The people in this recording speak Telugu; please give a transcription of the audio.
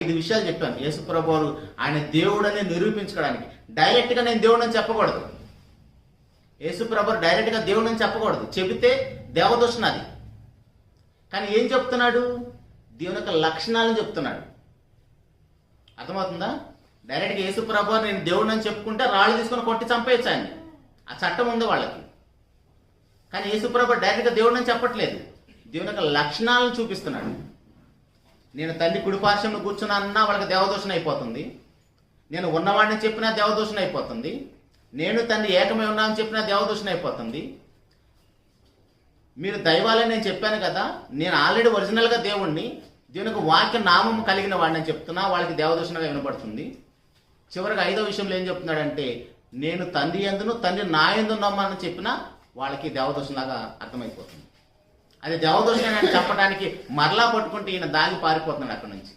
5 విషయాలు చెప్పాను. యేసుప్రభు వారు ఆయన దేవుడని నిరూపించుకోవడానికి. డైరెక్ట్ గా నేను దేవుడని చెప్పకూడదు. యేసుప్రభు డైరెక్ట్ గా దేవుడని చెప్పకూడదు. చెబితే దేవదూషణ అది. కానీ ఏం చెప్తున్నాడు? దేవుని యొక్క లక్షణాలను చెప్తున్నాడు. అర్థమవుతుందా? డైరెక్ట్ గా యేసుప్రభు నేను దేవుడని చెప్పుకుంటే రాళ్ళు తీసుకొని కొట్టి చంపేయచ్చు ఆయన. ఆ చట్టం ఉంది వాళ్ళకి. కానీ యేసుప్రభు డైరెక్ట్ గా దేవుడని చెప్పట్లేదు. దేవుని యొక్క లక్షణాలను చూపిస్తున్నాడు. నేను తండ్రి కుడిపార్శ్వంలో కూర్చున్నానన్నా వాళ్ళకి దేవదూషణ అయిపోతుంది. నేను ఉన్నవాడిని చెప్పినా దేవదూషణ అయిపోతుంది. నేను తండ్రి ఏకమై ఉన్నానని చెప్పినా దేవదూషణ అయిపోతుంది. మీరు దైవాలని నేను చెప్పాను కదా, నేను ఆల్రెడీ ఒరిజినల్గా దేవుణ్ణి, దేవునికి వాక్య నామం కలిగిన వాడిని అని చెప్తున్నా వాళ్ళకి దేవదూషణగా వినపడుతుంది. చివరికి 5వ విషయంలో ఏం చెప్తున్నాడంటే, నేను తండ్రి యందును తండ్రి నా యందు నమ్మని చెప్పినా వాళ్ళకి దేవదూషణలాగా అర్థమైపోతుంది. అది దేవదూషణ అని చెప్పడానికి మరలా పట్టుకుంటే ఈయన దాగి పారిపోతున్నాడు అక్కడి నుంచి.